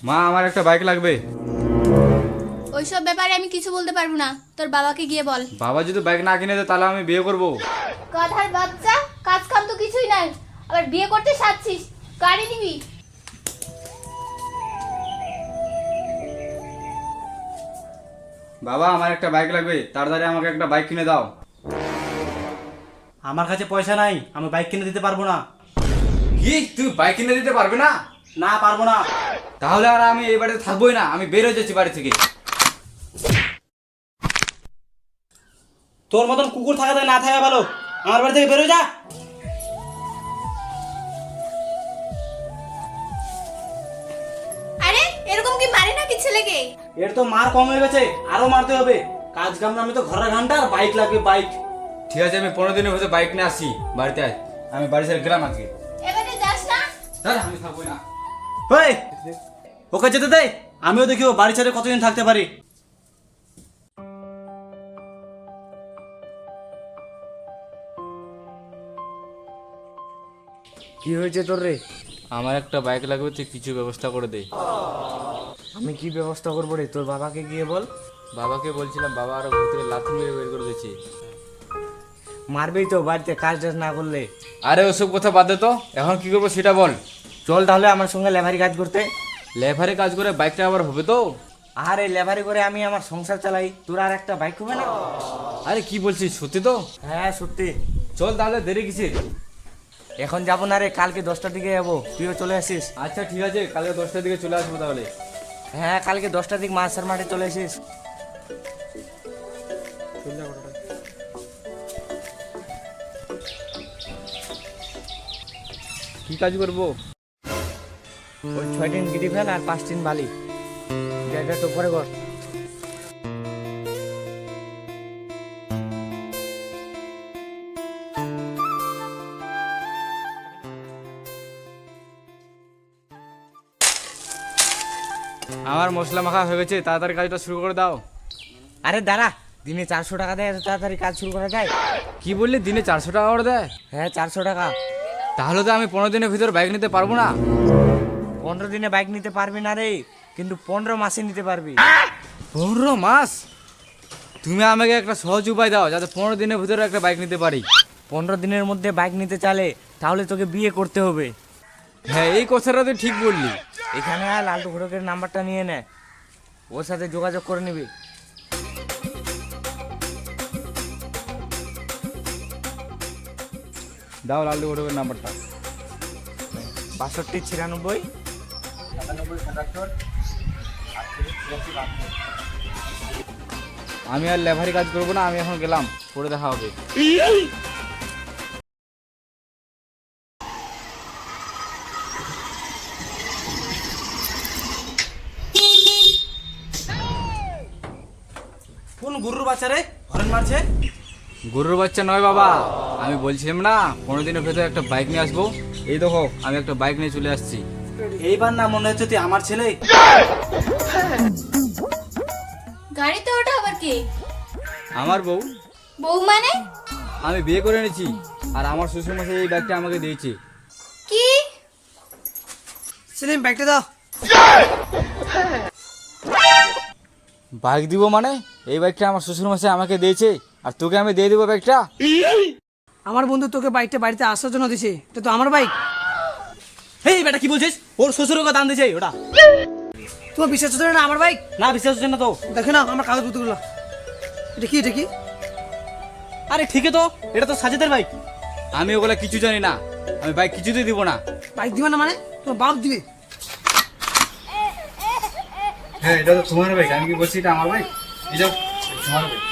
মা আমার একটা বাইক লাগবে। ওইসব ব্যাপারে আমি কিছু বলতে পারবো না, তোর বাবাকে গিয়ে বল। বাবা যদি বাইক না কিনে দেয় তাহলে আমি বিয়ে করব। গাধার বাচ্চা, কাজ কাম তো কিছুই নাই, আবার বিয়ে করতে সাজছিস। গাড়ি নিবি? বাবা আমার একটা বাইক লাগবে, তাড়াতাড়ি আমাকে একটা বাইক কিনে দাও। আমার কাছে পয়সা নাই, আমি বাইক কিনে দিতে পারবো না। কি তুই বাইক কিনে দিতে পারবি না? না, পারবো না। তাহলে আর আমি এই বাড়িতে থাকবোই না, আমি বের হয়ে যাচ্ছি বাড়ি থেকে। তোর মতন কুকুর থাকাতে না থাকা ভালো, আমার বাড়ি থেকে বেরো যা। আরে এরকম কি মারে নাকি ছেলেকে? এর তো মার কম হয়ে গেছে, আরো মারতে হবে। কাজ কাম আমি তো ঘরের ঘন্টা, আর বাইক লাগবে বাইক। ঠিক আছে, আমি 15 দিনের ভিতরে বাইক নিয়ে আসি বাড়িতে। আয়, আমি বাড়ি ছেড়ে গেলাম আজকে। এবারে যাস না। দাদা আমি থাকবোই না। ওই, ওকে যেতে দে, আমিও দেখি ও বাড়ি ছেড়ে কতদিন থাকতে পারি। কি হয়েছে তোর রে? আমার একটা বাইক লাগবে, তুই কিছু ব্যবস্থা করে দে। আমি কি ব্যবস্থা করবো রে? তোর বাবাকে গিয়ে বল। বাবাকে বলছিলাম, বাবা আরো ঘর থেকে লাথি মেরে বের করে দিয়েছে। মারবেই তো বাড়িতে কাজ টাজ না করলে। আরে ওসব কথা বাদ দে তো, এখন কি করবো সেটা বল। চল তাহলে আমার সঙ্গে লেভারি কাজ করতে। লেভারে কাজ করে বাইকটা আবার হবে তো? আর এই লেভারি করে আমি আমার সংসার চালাই, তোর আর একটা বাইক হবে না? আরে কি বলছিস, সত্যি তো? হ্যাঁ সত্যি। চল তাহলে, দেরি কিসের? এখন যাবো না রে, কালকে 10টার দিকে যাবো, তুইও চলে আসিস। আচ্ছা ঠিক আছে, কালকে 10টার দিকে চলে আসবো তাহলে। হ্যাঁ কালকে 10টার দিকে মাছের মাঠে চলে আসিস। কি কাজ করবো? ওই 6 টিন গিরি ফেল আর 5 টিন বালি, জায়গা তো পরে কর। আমার মশলা মাখা হয়ে গেছে, তাড়াতাড়ি কাজটা শুরু করে দাও। আরে দাঁড়া, দিনে 400 টাকা দেয়, এত তাড়াতাড়ি কাজ শুরু করা যায়? কি বললি, দিনে 400 টাকা করে দেয়? হ্যাঁ 400 টাকা। তাহলে তো আমি 15 দিনের ভিতর বাইক নিতে পারবো না। 15 দিনে বাইক নিতে পারবি না রে, কিন্তু 15 মাসে নিতে পারবি। 15 মাস? তুমি আমাকে একটা সহজ উপায় দাও, যাতে 15 দিনের ভিতরে একটা বাইক নিতে পারি। 15 দিনের মধ্যে বাইক নিতে চালে তাহলে তোকে বিয়ে করতে হবে। হ্যাঁ এই কথাটা তুই ঠিক বললি। এখানে আর লালটু ঘটকের নাম্বারটা নিয়ে নে, ওর সাথে যোগাযোগ করে নিবি। দাও লালু ঘটকের নাম্বারটা। 62 96 আমি আর লেভারি কাজ করবো না, আমি এখন গেলাম, পরে দেখা হবে। কোন গুরুর বাচ্চা রে হরেন মারছে? গরুর বাচ্চা নয় বাবা, আমি বলছিলাম না 15 দিনের ভেতরে একটা বাইক নিয়ে আসবো। এই দেখো আমি একটা বাইক নিয়ে চলে আসছি। এইবার না মনে হচ্ছে তুই আমার ছেলে। গাড়িতে ওঠা আবার কে? আমার বউ। বউ মানে? আমি বিয়ে করে এনেছি, আর আমার শ্বশুর মশাই এই বাইকটা আমাকে দিয়েছে। কি? সেলিম বাইকটা দাও। বাইক দিব মানে? এই বাইকটা আমার শ্বশুর মশাই আমাকে দিয়েছে, আর তোকে আমি দিয়ে দেবো বাইকটা? আমার বন্ধু তোকে বাইকটা বাড়িতে আসার জন্য দিছে, এটা তো আমার বাইক। হেই বেটা কি বলছিস? ওর শ্বশুরকে দান দিয়েছে ওটা। তোমার বিশ্বাস হচ্ছে না আমার বাইক? না, বিশ্বাস হচ্ছে না তো। দেখে না আমার কাগজপত্রগুলো। এটা কি, এটা কি? আরে ঠিকই তো, এটা তো সাজেদের বাইক। আমি ওগুলা কিছু জানি না, আমি বাইক কিছুতেই দিব না। বাইক দিবে না মানে? তোমার বাপ দিবে। হ্যাঁ এটা তো তোমার বাইক, আমি কি বলছি এটা আমার বাইক? এই যাও, তোমার বাইক।